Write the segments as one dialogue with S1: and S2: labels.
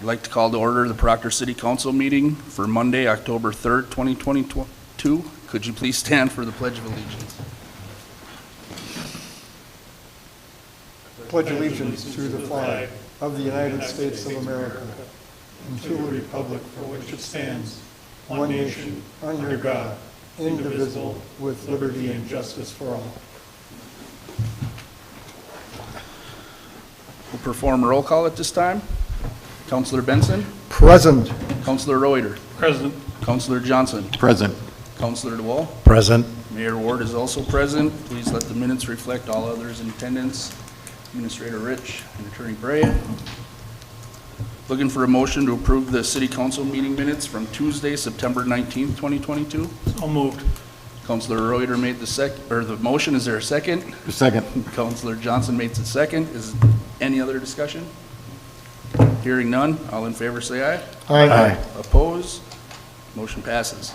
S1: I'd like to call to order the Proctor City Council meeting for Monday, October 3rd, 2022. Could you please stand for the Pledge of Allegiance?
S2: Pledge allegiance to the flag of the United States of America and to the republic for which it stands, one nation, under God, indivisible, with liberty and justice for all.
S1: We'll perform a roll call at this time. Councilor Benson?
S2: Present.
S1: Councilor Reuter?
S3: Present.
S1: Councilor Johnson?
S4: Present.
S1: Councilor DeWall?
S4: Present.
S1: Mayor Ward is also present. Please let the minutes reflect all others in attendance. Administrator Rich and Attorney Bray. Looking for a motion to approve the City Council meeting minutes from Tuesday, September 19th, 2022.
S3: So moved.
S1: Councilor Reuter made the motion. Is there a second?
S4: Second.
S1: Councilor Johnson made the second. Is any other discussion? Hearing none. All in favor say aye.
S4: Aye.
S1: Oppose? Motion passes.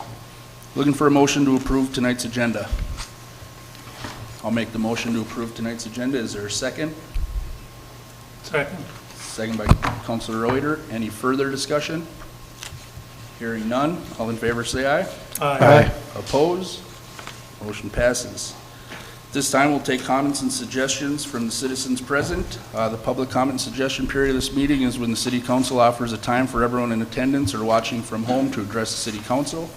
S1: Looking for a motion to approve tonight's agenda. I'll make the motion to approve tonight's agenda. Is there a second?
S3: Second.
S1: Second by Councilor Reuter. Any further discussion? Hearing none. All in favor say aye.
S3: Aye.
S1: Oppose? Motion passes. This time we'll take comments and suggestions from the citizens present. The public comment and suggestion period of this meeting is when the City Council offers a time for everyone in attendance or watching from home to address the City Council.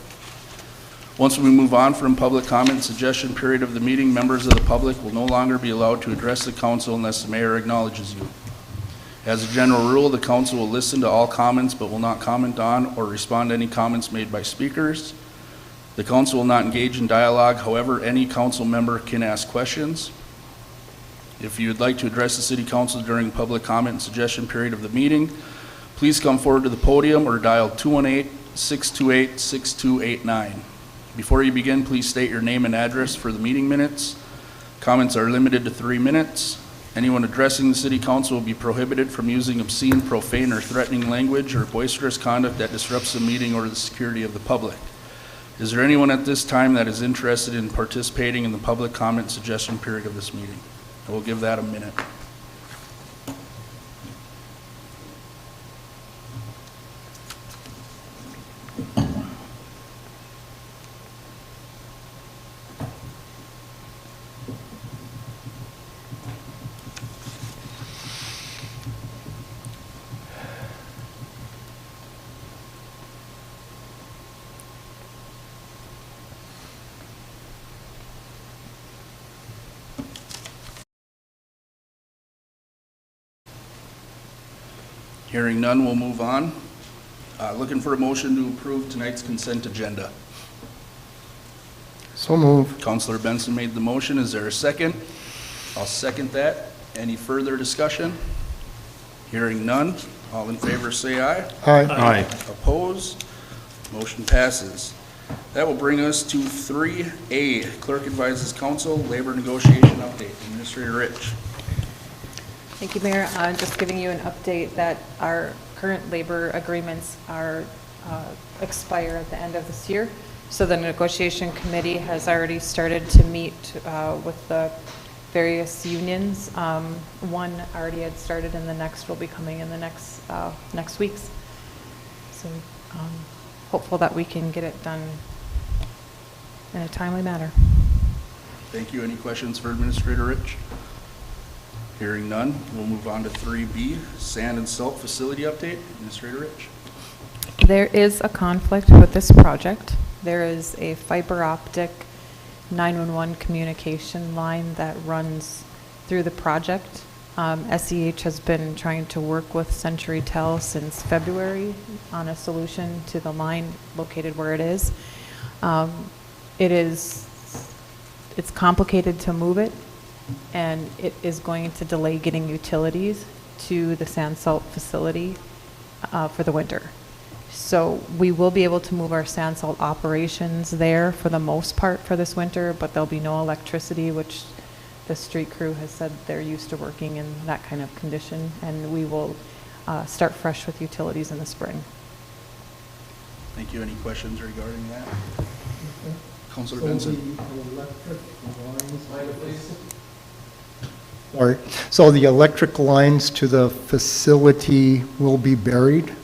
S1: Once we move on from public comment and suggestion period of the meeting, members of the public will no longer be allowed to address the council unless the mayor acknowledges you. As a general rule, the council will listen to all comments but will not comment on or respond to any comments made by speakers. The council will not engage in dialogue. However, any council member can ask questions. If you would like to address the City Council during the public comment and suggestion period of the meeting, please come forward to the podium or dial 218-628-6289. Before you begin, please state your name and address for the meeting minutes. Comments are limited to 3 minutes. Anyone addressing the City Council will be prohibited from using obscene, profane, or threatening language or boisterous conduct that disrupts the meeting or the security of the public. Is there anyone at this time that is interested in participating in the public comment suggestion period of this meeting? We'll give that a minute. Hearing none, we'll move on. Looking for a motion to approve tonight's consent agenda.
S2: So moved.
S1: Councilor Benson made the motion. Is there a second? I'll second that. Any further discussion? Hearing none. All in favor say aye.
S2: Aye.
S1: Opposed? Motion passes. That will bring us to 3A. Clerk advises council, labor negotiation update. Administrator Rich.
S5: Thank you, Mayor. Just giving you an update that our current labor agreements are expire at the end of this year. So the negotiation committee has already started to meet with the various unions. One already had started, and the next will be coming in the next weeks. So hopeful that we can get it done in a timely manner.
S1: Thank you. Any questions for Administrator Rich? Hearing none, we'll move on to 3B, sand and salt facility update. Administrator Rich.
S5: There is a conflict with this project. There is a fiber optic 911 communication line that runs through the project. SEH has been trying to work with CenturyTel since February on a solution to the line located where it is. It's complicated to move it, and it is going to delay getting utilities to the sand salt facility for the winter. So we will be able to move our sand salt operations there for the most part for this winter, but there'll be no electricity, which the street crew has said they're used to working in that kind of condition, and we will start fresh with utilities in the spring.
S1: Thank you. Any questions regarding that? Councilor Benson.
S2: Sorry. So the electric lines to the facility will be buried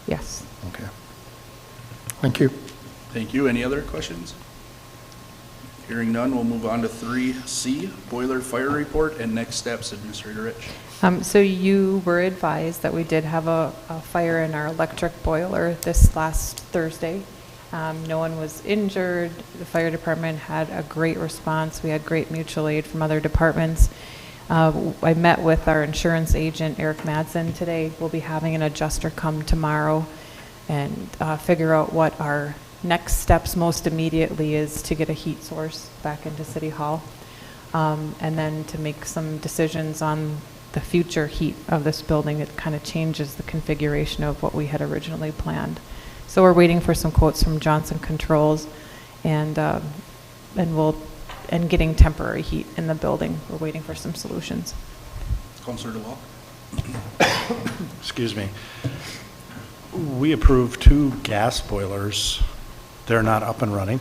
S5: Yes.
S2: Okay. Thank you.
S1: Thank you. Any other questions? Hearing none, we'll move on to 3C, boiler fire report and next steps, Administrator Rich.
S5: So you were advised that we did have a fire in our electric boiler this last Thursday. No one was injured. The fire department had a great response. We had great mutual aid from other departments. I met with our insurance agent, Eric Madsen, today. We'll be having an adjuster come tomorrow and figure out what our next steps most immediately is to get a heat source back into City Hall, and then to make some decisions on the future heat of this building. It kind of changes the configuration of what we had originally planned. So we're waiting for some quotes from Johnson Controls and getting temporary heat in the building. We're waiting for some solutions.
S1: Councilor DeWalt.
S4: Excuse me. We approved 2 gas boilers. They're not up and running.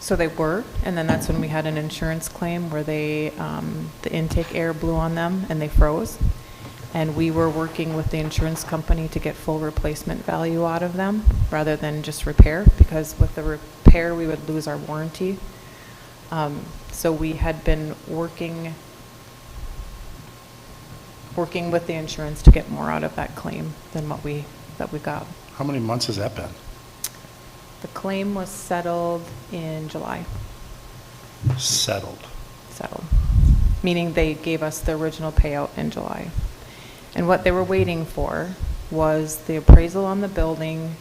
S5: So they were, and then that's when we had an insurance claim where they, the intake air blew on them and they froze. And we were working with the insurance company to get full replacement value out of them rather than just repair, because with the repair we would lose our warranty. So we had been working with the insurance to get more out of that claim than what we got.
S4: How many months has that been?
S5: The claim was settled in July.
S4: Settled.
S5: Meaning they gave us the original payout in July. And what they were waiting for was the appraisal on the building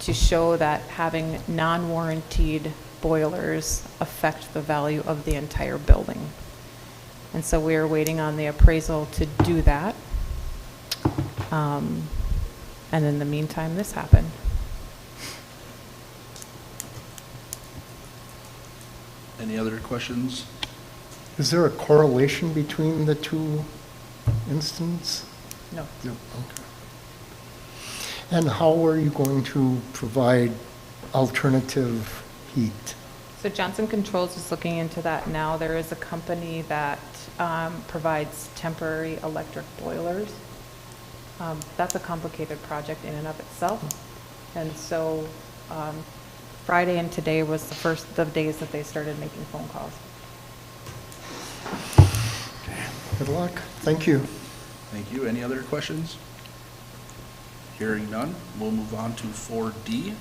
S5: to show that having non-warranted boilers affect the value of the entire building. And so we were waiting on the appraisal to do that. And in the meantime, this happened.
S1: Any other questions?
S2: Is there a correlation between the two instances?
S5: No.
S2: Okay. And how are you going to provide alternative heat?
S5: So Johnson Controls is looking into that now. There is a company that provides temporary electric boilers. That's a complicated project in and of itself. And so Friday and today was the first of days that they started making phone calls.
S2: Good luck. Thank you.
S1: Thank you. Any other questions? Hearing none, we'll move on to 4D,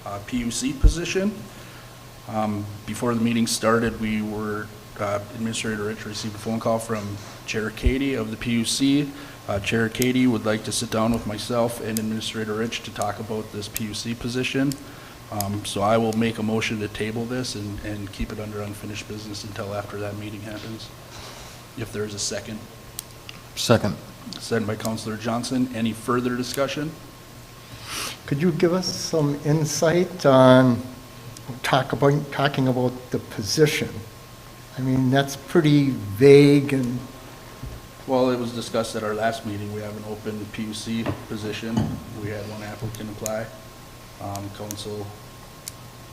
S1: PUC position. Before the meeting started, we were, Administrator Rich received a phone call from Chair Katie of the PUC. Chair Katie would like to sit down with myself and Administrator Rich to talk about this PUC position. So I will make a motion to table this and keep it under unfinished business until after that meeting happens. If there is a second.
S6: Second.
S1: Second by Councilor Johnson. Any further discussion?
S2: Could you give us some insight on talking about the position? I mean, that's pretty vague and...
S1: Well, it was discussed at our last meeting. We have an open PUC position. We had one applicant apply. Council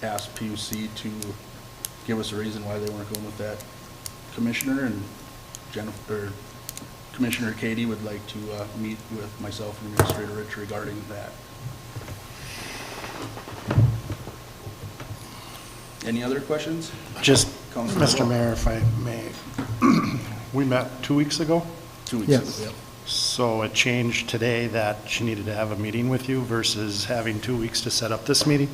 S1: asked PUC to give us a reason why they weren't going with that commissioner, and Commissioner Katie would like to meet with myself and Administrator Rich regarding that. Any other questions?
S4: Just,
S1: Councilor
S4: Mr.
S1: DeWalt.
S4: Mayor, if I may, we met 2 weeks ago,
S1: 2 weeks
S2: Yes.
S1: ago.
S4: so it changed today that she needed to have a meeting with you versus having 2 weeks to set up this meeting?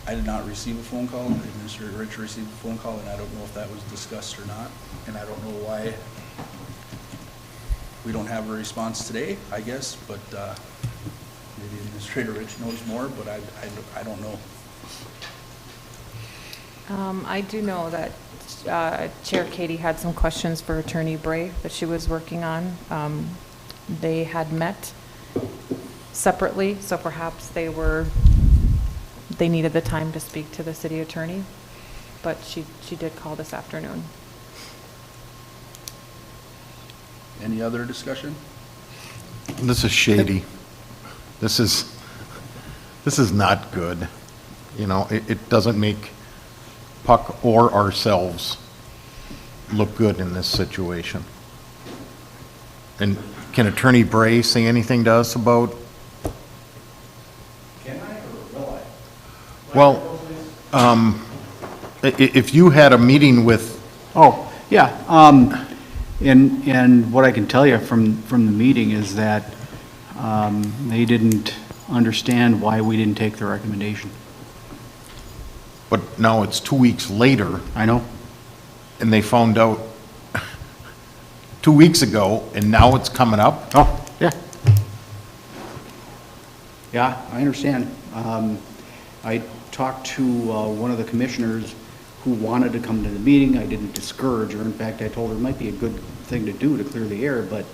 S1: I did not receive a phone call. Administrator Rich received a phone call, and I don't know if that was discussed or not. And I don't know why we don't have a response today, I guess, but maybe Administrator Rich knows more, but I don't know.
S5: I do know that Chair Katie had some questions for Attorney Bray that she was working on. They had met separately, so perhaps they needed the time to speak to the city attorney, but she did call this afternoon.
S1: Any other discussion?
S6: This is shady. This is not good. You know, it doesn't make Puck or ourselves look good in this situation. And can Attorney Bray say anything to us about Well, if you had a meeting with,
S7: Oh, yeah. And what I can tell you from the meeting is that they didn't understand why we didn't take the recommendation.
S6: but now it's 2 weeks later,
S7: I know.
S6: and they found out 2 weeks ago, and now it's coming up?
S7: Oh, yeah. Yeah, I understand. I talked to one of the commissioners who wanted to come to the meeting. I didn't discourage her. In fact, I told her it might be a good thing to do to clear the air, but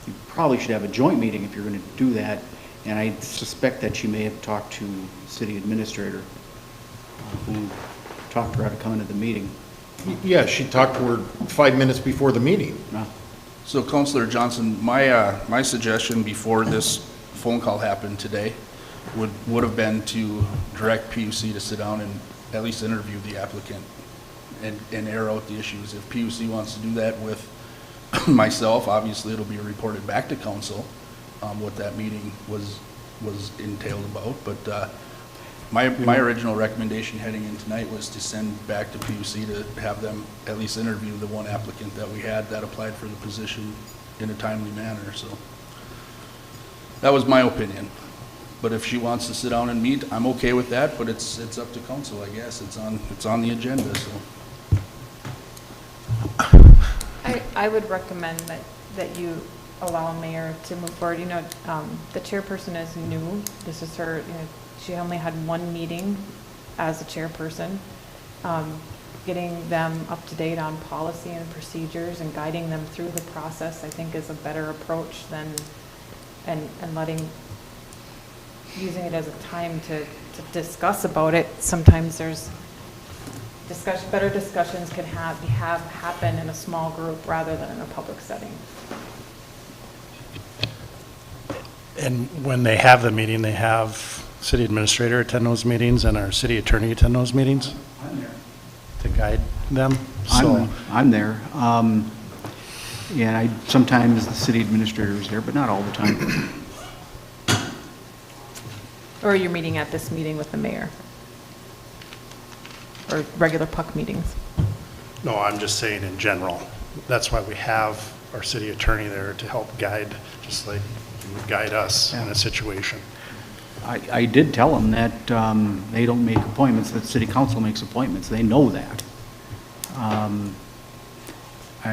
S7: you probably should have a joint meeting if you're going to do that. And I suspect that she may have talked to city administrator, who talked her how to come into the meeting.
S6: Yeah, she talked to her 5 minutes before the meeting.
S7: No.
S1: So Counselor Johnson, my suggestion before this phone call happened today would have been to direct PUC to sit down and at least interview the applicant and air out the issues. If PUC wants to do that with myself, obviously it'll be reported back to council, what that meeting was entailed about. But my original recommendation heading in tonight was to send back to PUC to have them at least interview the one applicant that we had that applied for the position in a timely manner, so. That was my opinion. But if she wants to sit down and meet, I'm okay with that, but it's up to council, I guess. It's on the agenda, so.
S5: I would recommend that you allow mayor to move forward. You know, the chairperson is new. This is her, you know, she only had one meeting as a chairperson. Getting them up to date on policy and procedures and guiding them through the process, I think, is a better approach than, and using it as a time to discuss about it. Sometimes there's better discussions can happen in a small group rather than in a public setting.
S4: And when they have the meeting, they have city administrator attend those meetings and our city attorney attend those meetings
S7: I'm there.
S4: to guide them. So,
S7: I'm there. And sometimes the city administrator is there, but not all the time.
S5: Or you're meeting at this meeting with the mayor? Or regular PUC meetings?
S4: no, I'm just saying in general. That's why we have our city attorney there to help guide, just like you would guide us in a situation.
S7: I did tell them that they don't make appointments, that city council makes appointments. They know that. I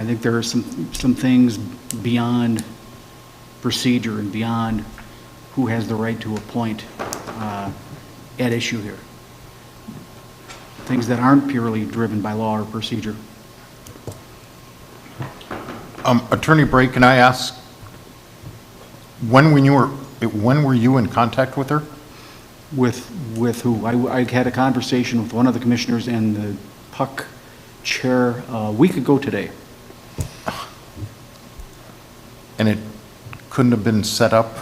S7: think there are some things beyond procedure and beyond who has the right to appoint at issue here. Things that aren't purely driven by law or procedure.
S6: Attorney Bray, can I ask, when were you in contact with her?
S7: With who? I had a conversation with one of the commissioners and the PUC chair a week ago today.
S6: And it couldn't have been set up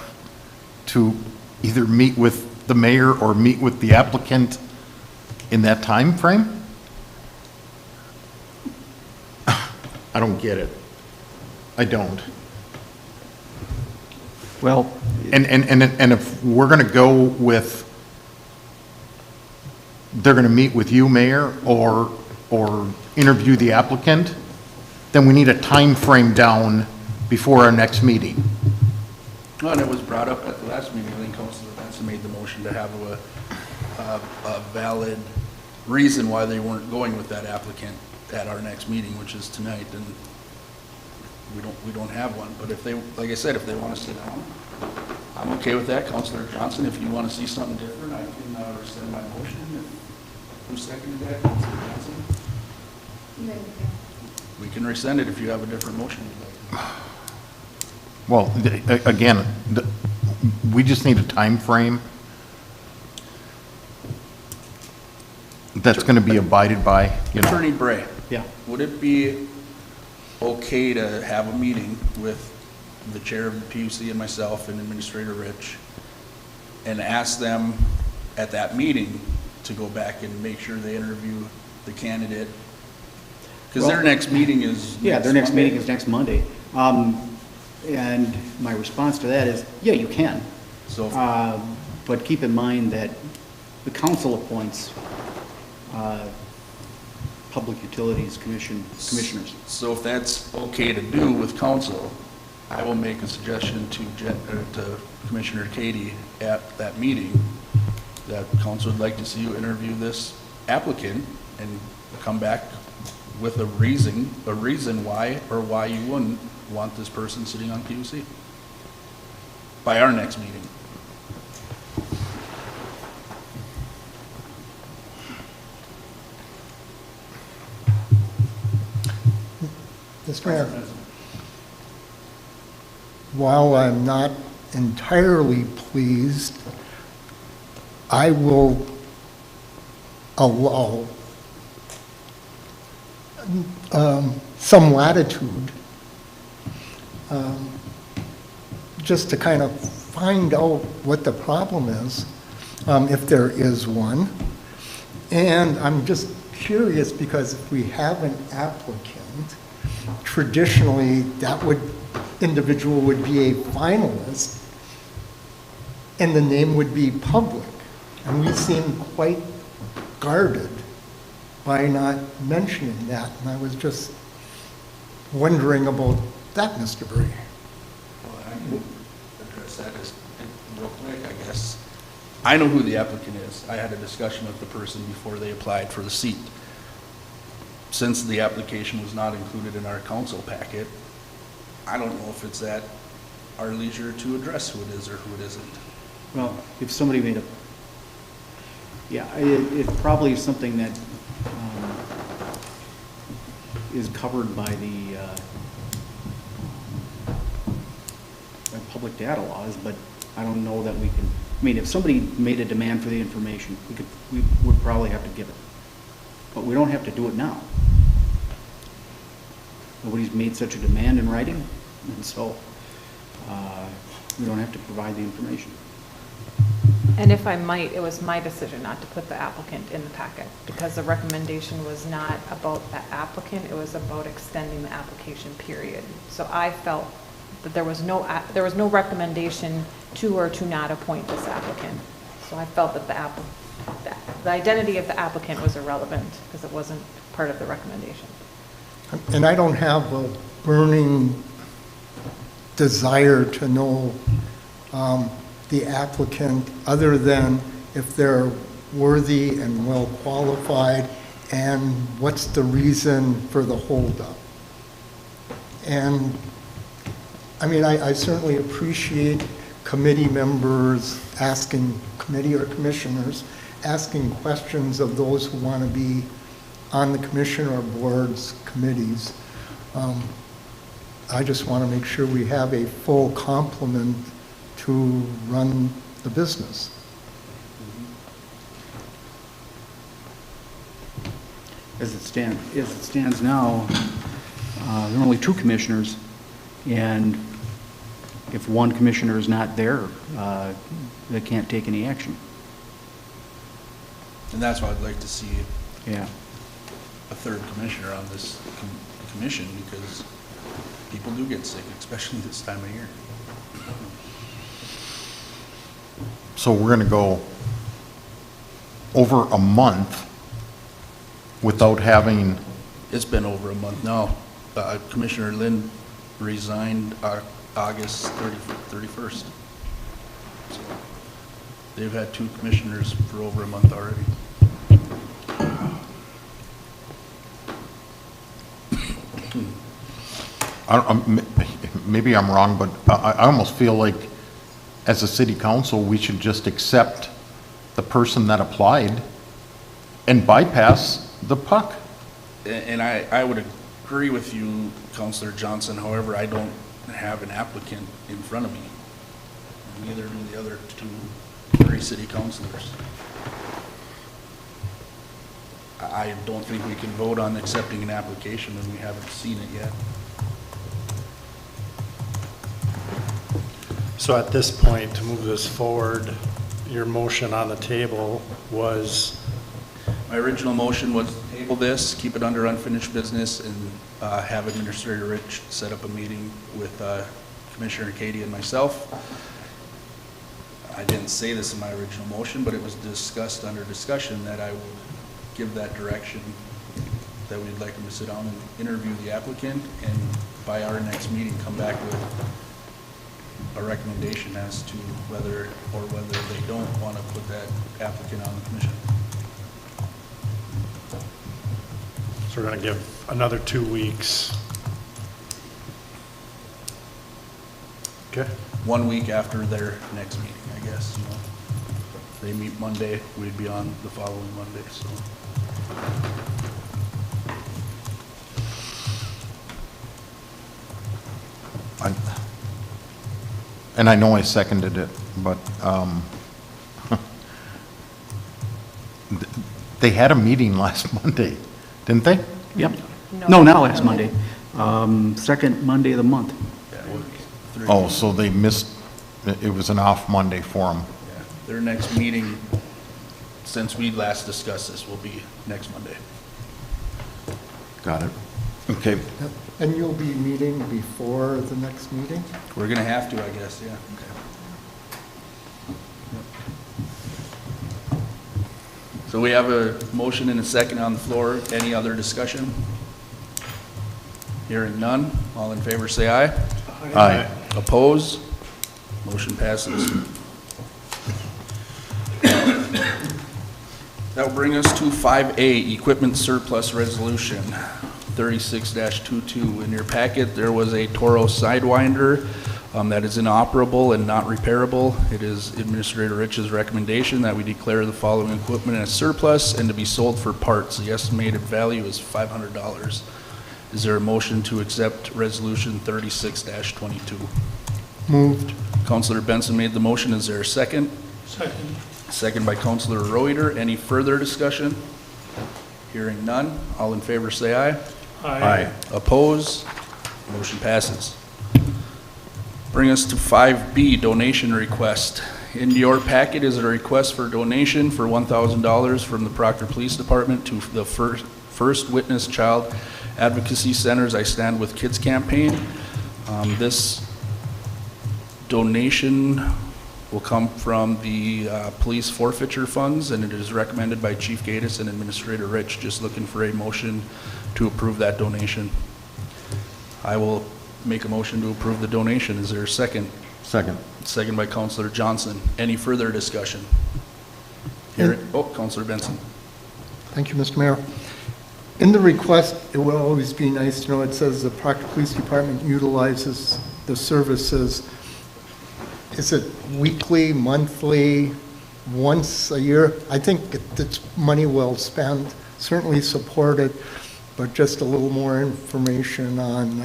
S6: to either meet with the mayor or meet with the applicant in that time frame? I don't get it. I don't.
S7: Well,
S6: And if we're going to go with, they're going to meet with you, Mayor, or interview the applicant, then we need a time frame down before our next meeting.
S1: Well, and it was brought up at the last meeting, I think Councilor Benson made the motion to have a valid reason why they weren't going with that applicant at our next meeting, which is tonight, and we don't have one. But if they, like I said, if they want to sit down, I'm okay with that. Councilor Johnson, if you want to see something different, I can rescind my motion. Who seconded that? Councilor Johnson? We can rescind it if you have a different motion you'd like.
S6: Well, again, we just need a time frame that's going to be abided by, you know.
S1: Attorney Bray,
S7: yeah.
S1: would it be okay to have a meeting with the chair of the PUC and myself and Administrator Rich and ask them at that meeting to go back and make sure they interview the candidate? Because their next meeting is
S7: Yeah, their next
S1: Monday.
S7: meeting is next Monday. And my response to that is, yeah, you can.
S1: So,
S7: But keep in mind that the council appoints Public Utilities commissioners.
S1: So if that's okay to do with council, I will make a suggestion to Commissioner Katie at that meeting that council would like to see you interview this applicant and come back with a reason why or why you wouldn't want this person sitting on PUC by our next meeting.
S2: Mr. Mayor, while I'm not entirely pleased, I will allow some latitude just to kind of find out what the problem is, if there is one. And I'm just curious because if we have an applicant, traditionally that individual would be a finalist and the name would be public. And we seem quite guarded by not mentioning that. And I was just wondering about that, Mr. Bray.
S1: Well, I can address that just real quick, I guess. I know who the applicant is. I had a discussion with the person before they applied for the seat. Since the application was not included in our council packet, I don't know if it's at our leisure to address who it is or who it isn't.
S7: Well, if somebody made it probably is something that is covered by the by public data laws, but I don't know that we can, I mean, if somebody made a demand for the information, we would probably have to give it. But we don't have to do it now. Nobody's made such a demand in writing, and so we don't have to provide the information.
S5: And if I might, it was my decision not to put the applicant in the packet because the recommendation was not about the applicant, it was about extending the application period. So I felt that there was no recommendation to or to not appoint this applicant. So I felt that the identity of the applicant was irrelevant because it wasn't part of the recommendation.
S2: And I don't have a burning desire to know the applicant other than if they're worthy and well qualified and what's the reason for the holdup. And I mean, I certainly appreciate committee members asking, committee or commissioners, asking questions of those who want to be on the commission or boards, committees. I just want to make sure we have a full complement to run the business.
S7: As it stands now, there are only 2 commissioners, and if one commissioner is not there, they can't take any action.
S1: And that's why I'd like to see
S7: Yeah.
S1: a third commissioner on this commission because people do get sick, especially this time of year.
S6: So we're going to go over a month without having,
S1: It's been over a month now. Commissioner Lynn resigned August 31st. So they've had 2 commissioners for over a month already.
S6: maybe I'm wrong, but I almost feel like as a city council, we should just accept the person that applied and bypass the puck.
S1: And I would agree with you, Councilor Johnson. However, I don't have an applicant in front of me. Neither do the other 3 city councilors. I don't think we can vote on accepting an application when we haven't seen it yet.
S4: So at this point, to move this forward, your motion on the table was,
S1: My original motion was to table this, keep it under unfinished business, and have Administrator Rich set up a meeting with Commissioner Katie and myself. I didn't say this in my original motion, but it was discussed under discussion that I would give that direction, that we'd like them to sit down and interview the applicant, and by our next meeting, come back with a recommendation as to whether they don't want to put that applicant on the commission.
S4: So we're going to give another 2 weeks. Okay.
S1: 1 week after their next meeting, I guess, you know. If they meet Monday, we'd be on the following Monday, so.
S6: And I know I seconded it, but they had a meeting last Monday, didn't they?
S7: Yep.
S5: No.
S7: No, not last Monday. Second Monday of the month.
S6: Oh, so they missed, it was an off Monday for them.
S1: Yeah, their next meeting, since we last discussed this, will be next Monday.
S6: Got it. Okay.
S2: Yep. And you'll be meeting before the next meeting?
S1: We're gonna have to, I guess, yeah. So we have a motion and a second on the floor. Any other discussion? Hearing none. All in favor, say aye.
S6: Aye.
S1: Oppose? Motion passes. That will bring us to 5A, Equipment Surplus Resolution 36-22. In your packet, there was a Toro Sidewinder that is inoperable and not repairable. It is Administrator Rich's recommendation that we declare the following equipment as surplus and to be sold for parts. The estimated value is $500. Is there a motion to accept Resolution 36-22?
S2: Moved.
S1: Counselor Benson made the motion. Is there a second?
S3: Second.
S1: Second by Counselor Reuter. Any further discussion? Hearing none. All in favor say aye.
S3: Aye.
S1: Oppose? Motion passes. Bring us to 5B, donation request. In your packet is a request for donation for $1,000 from the Proctor Police Department to the First Witness Child Advocacy Center's I Stand With Kids campaign. This donation will come from the police forfeiture funds, and it is recommended by Chief Gaddis and Administrator Rich. Just looking for a motion to approve that donation. I will make a motion to approve the donation. Is there a second?
S6: Second.
S1: Second by Counselor Johnson. Any further discussion? Counselor Benson.
S2: Thank you, Mr. Mayor. In the request, it will always be nice to know, it says the Proctor Police Department utilizes the services. Is it weekly, monthly, once a year? I think it's money well spent, certainly support it, but just a little more information on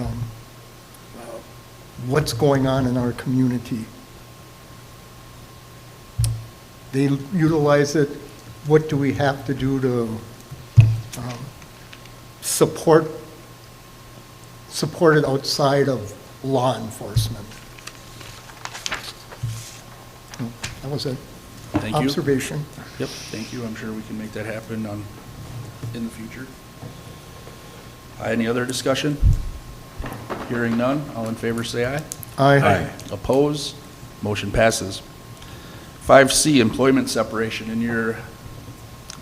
S2: what's going on in our community. They utilize it. What do we have to do to support it outside of law enforcement? That was an
S1: Thank you.
S2: observation.
S1: Yep, thank you. I'm sure we can make that happen in the future. Any other discussion? Hearing none. All in favor say aye.
S2: Aye.
S1: Oppose? Motion passes. 5C, employment separation. In your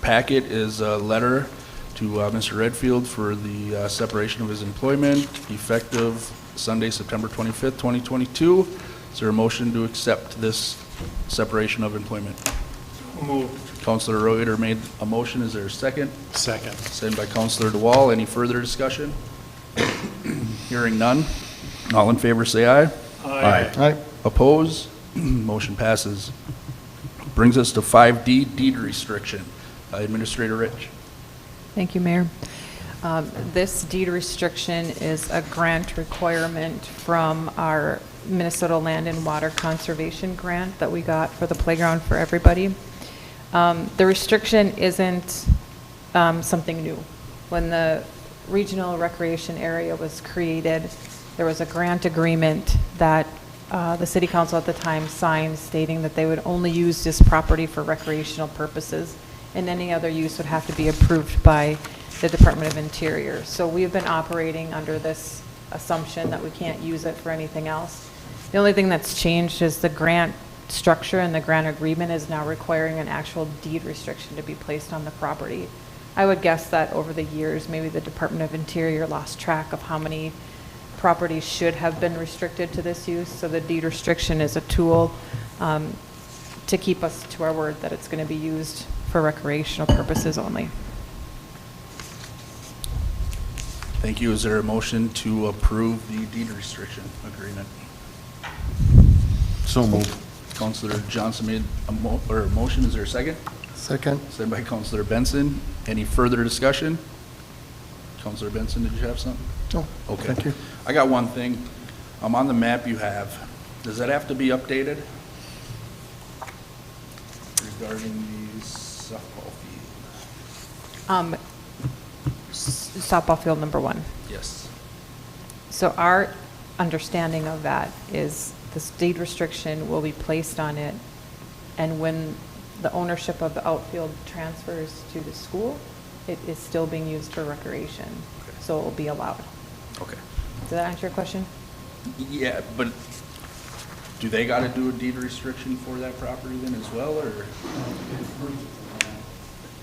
S1: packet is a letter to Mr. Redfield for the separation of his employment effective Sunday, September 25th, 2022. Is there a motion to accept this separation of employment?
S3: Moved.
S1: Counselor Reuter made a motion. Is there a second?
S4: Second.
S1: Second by Counselor DeWall. Any further discussion? Hearing none. All in favor say aye.
S2: Aye.
S1: Oppose? Motion passes. Brings us to 5D, deed restriction. Administrator Rich.
S5: Thank you, Mayor. This deed restriction is a grant requirement from our Minnesota Land and Water Conservation Grant that we got for the playground for everybody. The restriction isn't something new. When the regional recreation area was created, there was a grant agreement that the city council at the time signed stating that they would only use this property for recreational purposes, and any other use would have to be approved by the Department of Interior. So we've been operating under this assumption that we can't use it for anything else. The only thing that's changed is the grant structure in the grant agreement is now requiring an actual deed restriction to be placed on the property. I would guess that over the years, maybe the Department of Interior lost track of how many properties should have been restricted to this use, so the deed restriction is a tool to keep us to our word that it's going to be used for recreational purposes only.
S1: Thank you. Is there a motion to approve the deed restriction agreement?
S6: So moved.
S1: Counselor Johnson made a motion. Is there a second?
S2: Second.
S1: Second by Counselor Benson. Any further discussion? Counselor Benson, did you have something?
S2: No,
S1: Okay.
S2: thank you.
S1: I got one thing. On the map you have, does that have to be updated? Regarding the softball field?
S5: Softball field number 1.
S1: Yes.
S5: So our understanding of that is this deed restriction will be placed on it, and when the ownership of the outfield transfers to the school, it is still being used for recreation,
S1: Okay.
S5: so it will be allowed.
S1: Okay.
S5: Does that answer your question?
S1: Yeah, but do they got to do a deed restriction for that property then as well, or?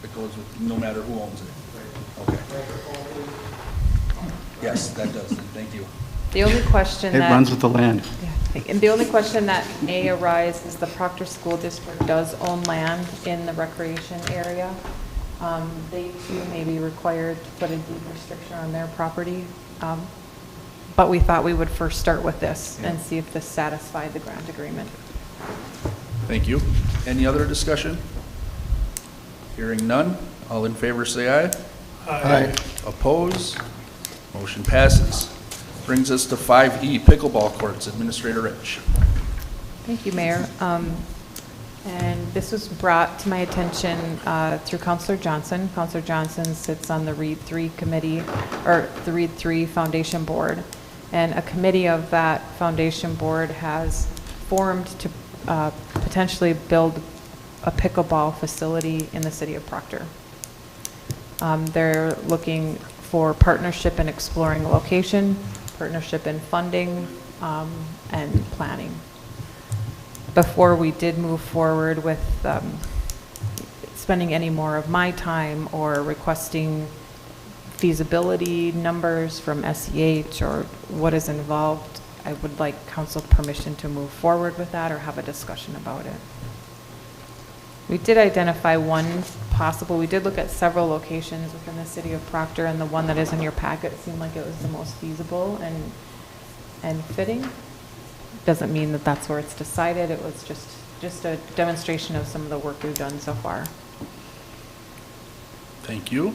S1: It goes with, no matter who owns it? Okay. Yes, that does, then. Thank you.
S5: The only question
S7: It
S5: that...
S7: runs with the land.
S5: Yeah, and the only question that may arise is the Proctor School District does own land in the recreation area. They too may be required to put a deed restriction on their property. But we thought we would first start with this and see if this satisfied the grant agreement.
S1: Thank you. Any other discussion? Hearing none. All in favor, say aye.
S2: Aye.
S1: Oppose? Motion passes. Brings us to 5E, pickleball courts. Administrator Rich.
S5: Thank you, Mayor. And this was brought to my attention through Counselor Johnson. Counselor Johnson sits on the READ 3 committee, or the READ 3 Foundation Board. And a committee of that foundation board has formed to potentially build a pickleball facility in the city of Proctor. They're looking for partnership in exploring a location, partnership in funding, and planning. Before we did move forward with spending any more of my time or requesting feasibility numbers from SEH or what is involved, I would like council permission to move forward with that or have a discussion about it. We did identify one possible, we did look at several locations within the city of Proctor, and the one that is in your packet seemed like it was the most feasible and fitting. Doesn't mean that that's where it's decided. It was just a demonstration of some of the work we've done so far.
S1: Thank you.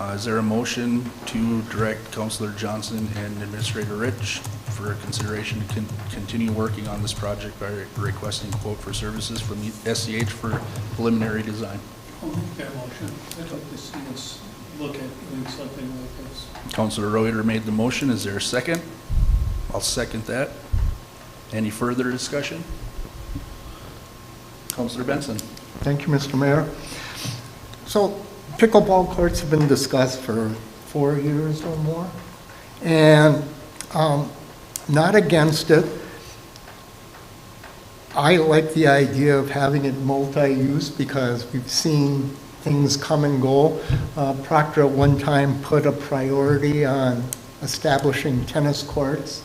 S1: Is there a motion to direct Counselor Johnson and Administrator Rich for consideration to continue working on this project by requesting a quote for services from SEH for preliminary design?
S3: I'll make that motion. I'd like to see us look at doing something like this.
S1: Counselor Reuter made the motion. Is there a second? I'll second that. Any further discussion? Counselor Benson.
S2: Thank you, Mr. Mayor. So pickleball courts have been discussed for 4 years or more, and not against it. I like the idea of having it multi-use because we've seen things come and go. Proctor at one time put a priority on establishing tennis courts.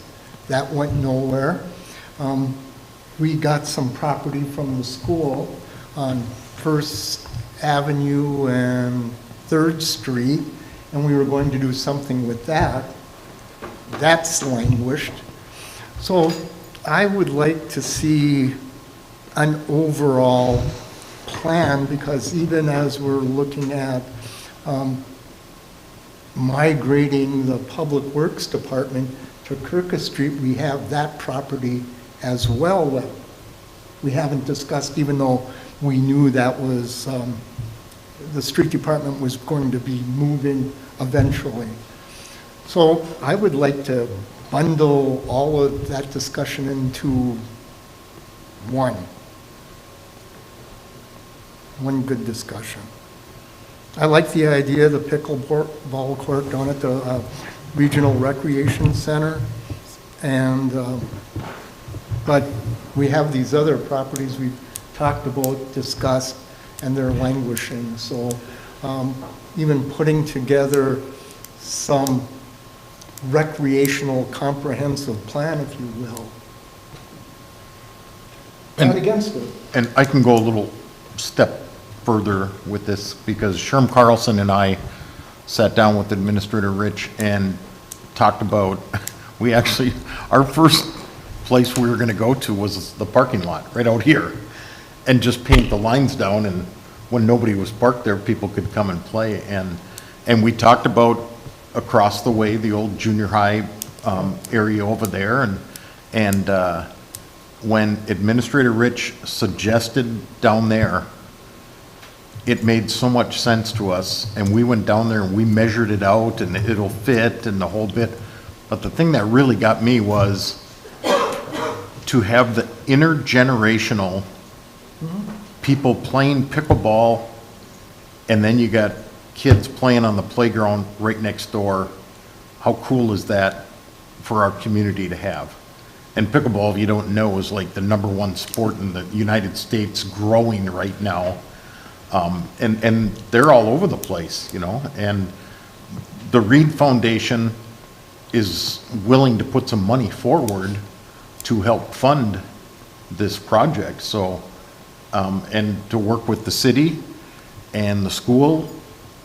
S2: That went nowhere. We got some property from the school on First Avenue and 3rd Street, and we were going to do something with that. That's languished. So I would like to see an overall plan, because even as we're looking at migrating the Public Works Department to Kirkus Street, we have that property as well that we haven't discussed, even though we knew that was, the street department was going to be moving eventually. So I would like to bundle all of that discussion into one good discussion. I like the idea of the pickleball court down at the Regional Recreation Center, and but we have these other properties we've talked about, discussed, and they're languishing. So even putting together some recreational comprehensive plan, if you will. Not against it.
S6: And I can go a little step further with this, because Sherm Carlson and I sat down with Administrator Rich and talked about, we actually, our first place we were gonna go to was the parking lot, right out here, and just paint the lines down, and when nobody was parked there, people could come and play. And we talked about across the way, the old junior high area over there, and when Administrator Rich suggested down there, it made so much sense to us, and we went down there and we measured it out, and it'll fit and the whole bit. But the thing that really got me was to have the intergenerational people playing pickleball, and then you got kids playing on the playground right next door. How cool is that for our community to have? And pickleball, if you don't know, is like the #1 sport in the United States, growing right now. And they're all over the place, you know, and the Reed Foundation is willing to put some money forward to help fund this project. So, and to work with the city and the school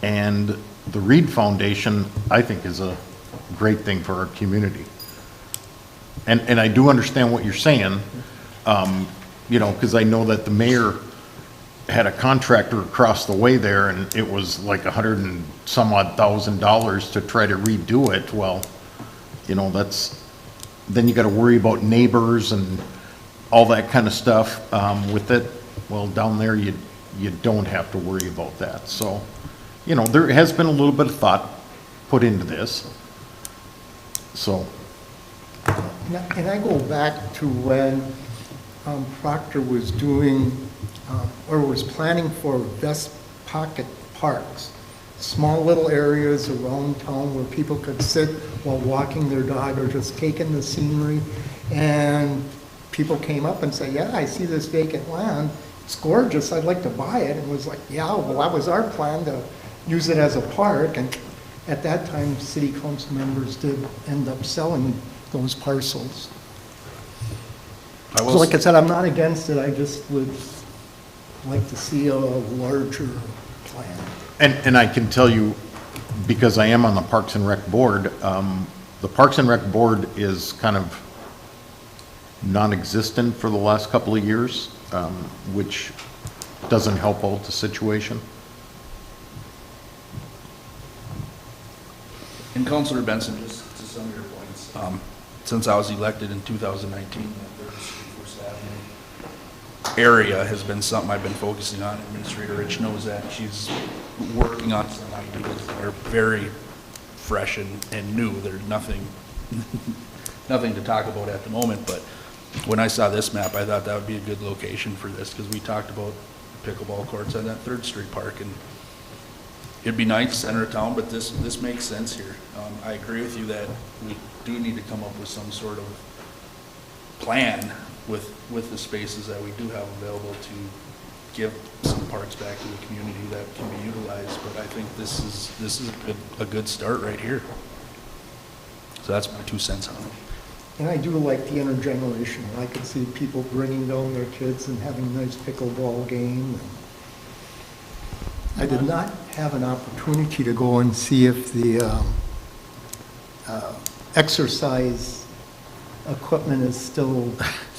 S6: and the Reed Foundation, I think is a great thing for our community. And I do understand what you're saying, you know, because I know that the mayor had a contractor across the way there, and it was like $100 and some odd thousand to try to redo it. Well, you know, then you got to worry about neighbors and all that kind of stuff with it. Well, down there, you don't have to worry about that. So, you know, there has been a little bit of thought put into this. So.
S2: And I go back to when Proctor was doing, or was planning for Best Pocket Parks, small little areas around town where people could sit while walking their dog or just taking the scenery. And people came up and said, yeah, I see this vacant land. It's gorgeous. I'd like to buy it. And it was like, yeah, well, that was our plan, to use it as a park. And at that time, city council members did end up selling those parcels. So like I said, I'm not against it, I just would like to see a larger plan.
S6: And I can tell you, because I am on the Parks and Rec Board, the Parks and Rec Board is kind of non-existent for the last couple of years, which doesn't help out the situation.
S1: And Councilor Benson, just to some of your points, since I was elected in 2019, the 3rd Street First Avenue area has been something I've been focusing on. Administrator Rich knows that. She's working on some ideas that are very fresh and new. There's nothing to talk about at the moment, but when I saw this map, I thought that would be a good location for this, because we talked about pickleball courts on that 3rd Street Park, and it'd be nice, center of town, but this makes sense here. I agree with you that we do need to come up with some sort of plan with the spaces that we do have available to give some parks back to the community that can be utilized. But I think this is a good start right here. So that's my 2 cents on it.
S2: And I do like the intergenerational. I could see people bringing down their kids and having a nice pickleball game. I did not have an opportunity to go and see if the exercise equipment is still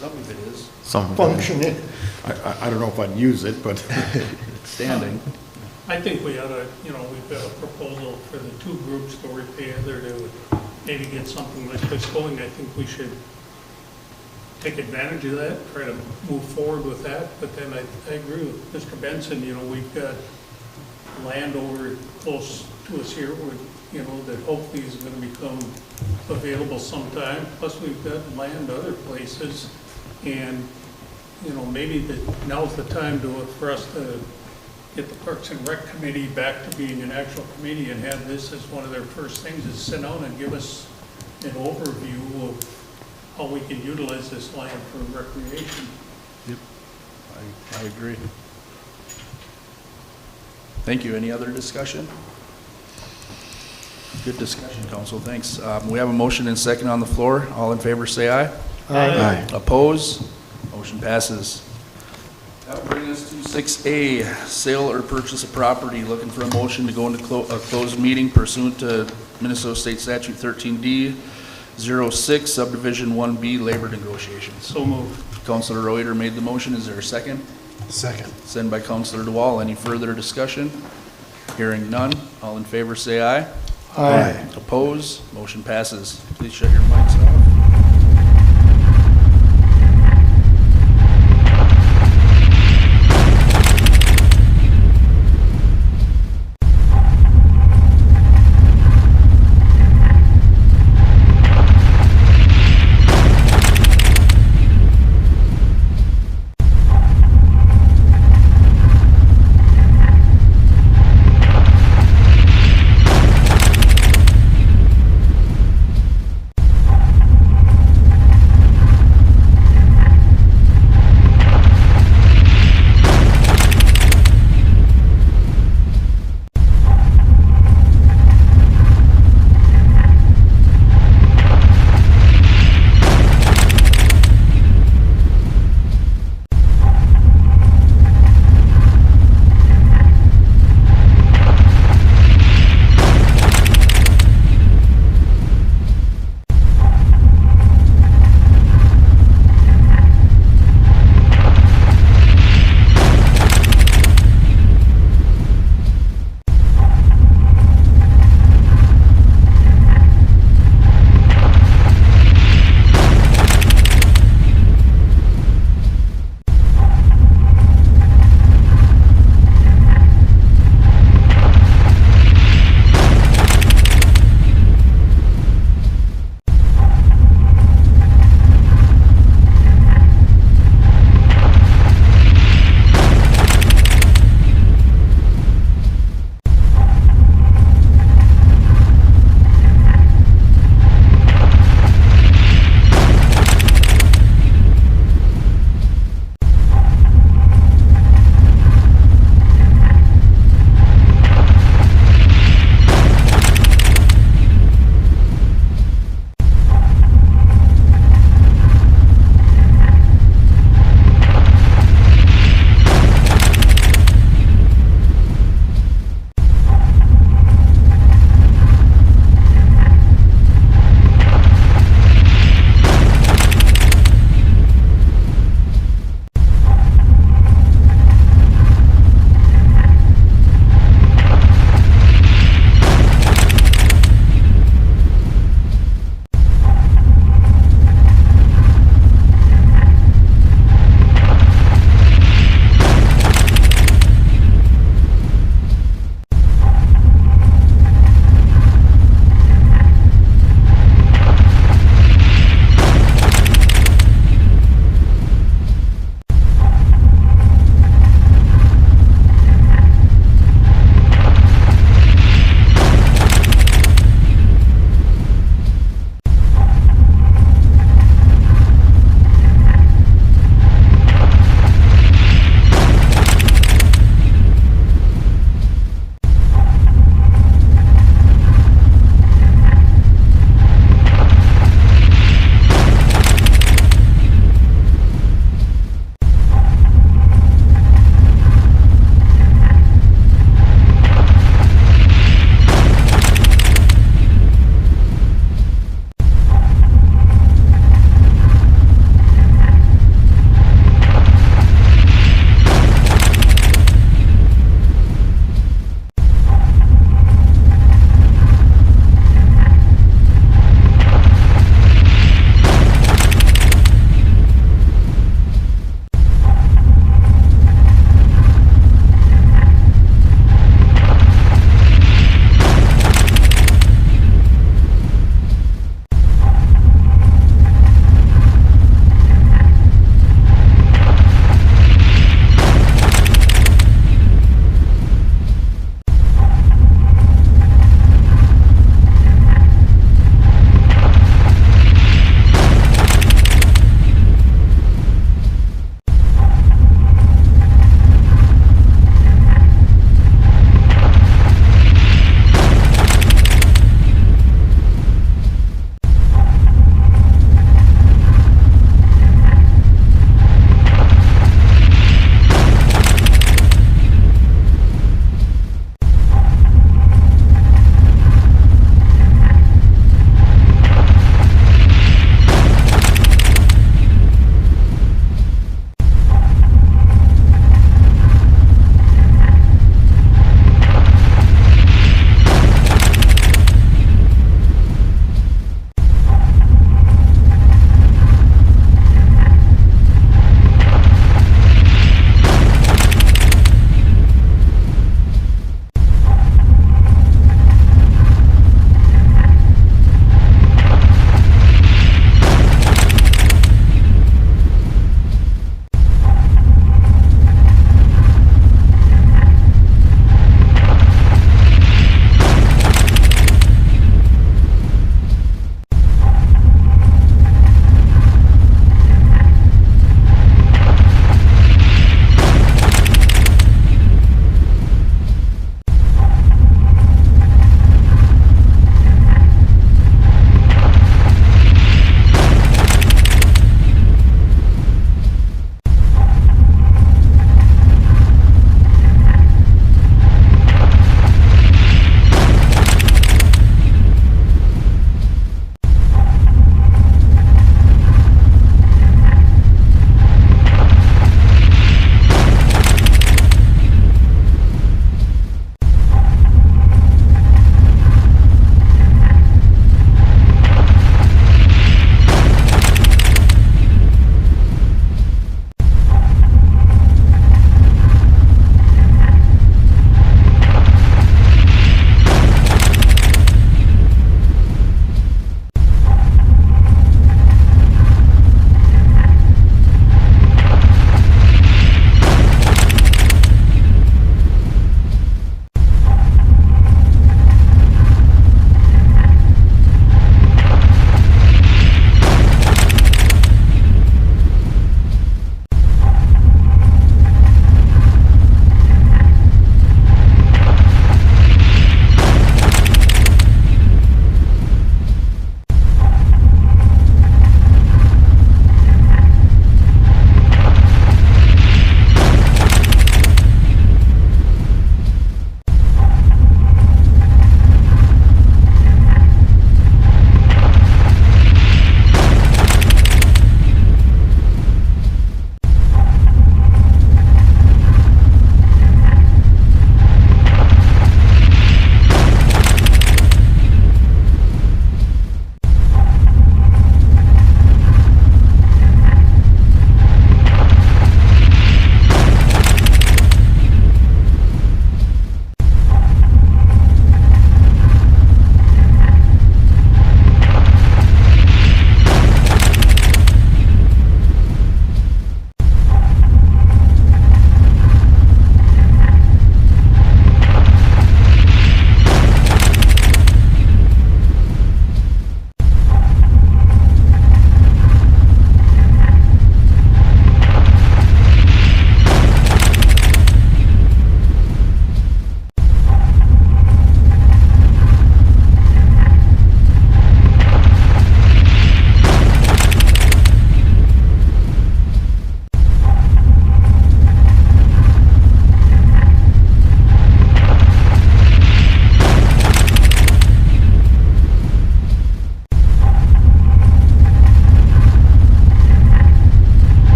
S1: Some of it is
S2: functioning.
S6: I don't know if I'd use it, but
S1: standing.
S3: I think we ought to, you know, we've got a proposal for the 2 groups to work together to maybe get something like this going. I think we should take advantage of that, try to move forward with that. But then I agree with Mr. Benson, you know, we've got land over close to us here, you know, that hopefully is going to become available sometime. Plus, we've got land other places, and you know, maybe now's the time for us to get the Parks and Rec Committee back to being an actual committee and have this as one of their first things, is sit down and give us an overview of how we can utilize this land for recreation.
S1: I agree. Thank you. Any other discussion? Good discussion, Council. Thanks. We have a motion and second on the floor. All in favor, say aye.
S2: Aye.
S1: Oppose? Motion passes. That will bring us to 6A, sale or purchase of property. Looking for a motion to go into a closed meeting pursuant to Minnesota State Statute 13D 06, subdivision 1B, labor negotiations.
S3: So moved.
S1: Councilor Reuter made the motion. Is there a second?
S4: Second.
S1: Second by Councilor DeWall. Any further discussion? Hearing none. All in favor, say aye.
S2: Aye.
S1: Oppose? Motion passes. Please shut your mics off.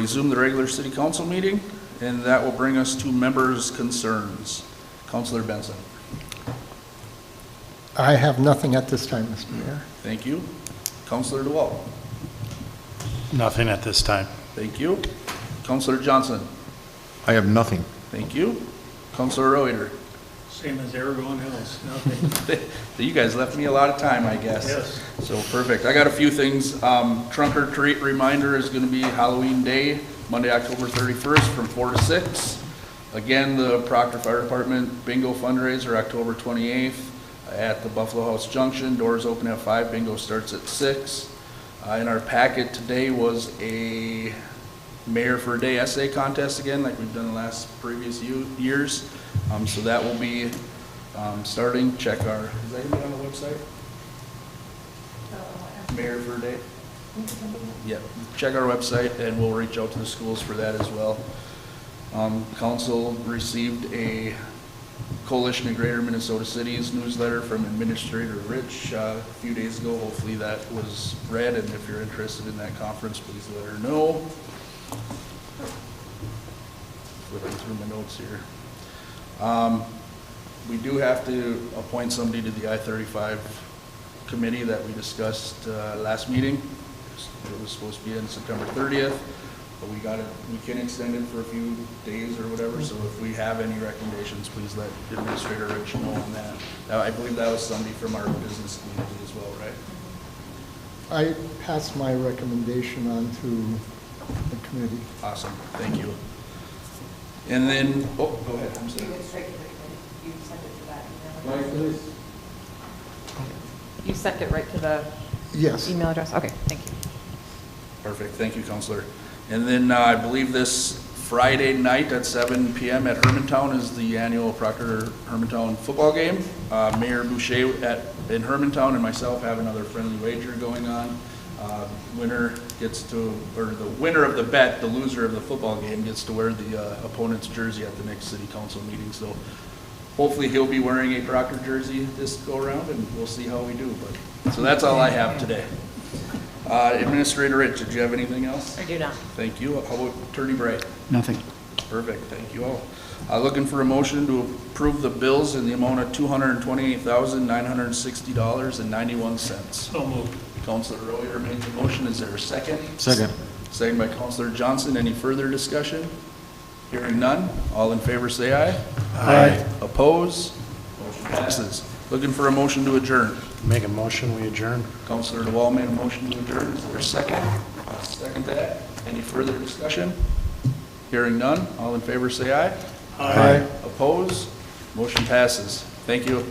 S1: resume the regular city council meeting, and that will bring us to members' concerns. Councilor Benson.
S2: I have nothing at this time, Mr. Mayor.
S1: Thank you. Councilor DeWalt.
S4: Nothing at this time.
S1: Thank you. Councilor Johnson.
S6: I have nothing.
S1: Thank you. Councilor Reuter.
S3: Same as everyone else, nothing.
S1: You guys left me a lot of time, I guess.
S3: Yes.
S1: So, perfect. I got a few things. Trunk or treat reminder is gonna be Halloween Day, Monday, October 31st, from 4 to 6. Again, the Proctor Fire Department bingo fundraiser, October 28th, at the Buffalo House Junction. Doors open at 5, bingo starts at 6. In our packet today was a Mayor for a Day essay contest again, like we've done the last previous years. So that will be starting. Check our, is that gonna be on the website? Mayor for a Day? Yeah, check our website and we'll reach out to the schools for that as well. Council received a Coalition of Greater Minnesota Cities newsletter from Administrator Rich a few days ago. Hopefully that was read, and if you're interested in that conference, please let her know. Flipping through my notes here. We do have to appoint somebody to the I-35 committee that we discussed last meeting. It was supposed to be on September 30th, but we can extend it for a few days or whatever, so if we have any recommendations, please let Administrator Rich know on that. I believe that was somebody from our business community as well, right?
S2: I pass my recommendation on to the committee.
S1: Awesome, thank you. And then, oh, go ahead, I'm sorry.
S5: You sent it to that email address? You sent it right to the
S2: Yes.
S5: email address? Okay, thank you.
S1: Perfect, thank you, Counselor. And then I believe this Friday night at 7 PM at Hermantown is the annual Proctor Hermantown football game. Mayor Boucher in Hermantown and myself have another friendly wager going on. Winner gets to, or the winner of the bet, the loser of the football game, gets to wear the opponent's jersey at the next city council meeting. So hopefully he'll be wearing a Proctor jersey this go around, and we'll see how we do. But so that's all I have today. Administrator Rich, did you have anything else?
S5: I do not.
S1: Thank you. How about Attorney Bright?
S7: Nothing.
S1: Perfect, thank you all. Looking for a motion to approve the bills in the amount of $228,960.91.
S3: So moved.
S1: Counselor Reuter made the motion. Is there a second?
S6: Second.
S1: Second by Counselor Johnson. Any further discussion? Hearing none. All in favor say aye.
S2: Aye.
S1: Oppose? Motion passes. Looking for a motion to adjourn.
S4: Make a motion, we adjourn.
S1: Counselor DeWall made a motion to adjourn. Is there a second? Second that. Any further discussion? Hearing none. All in favor say aye.
S2: Aye.
S1: Oppose? Motion passes. Thank you.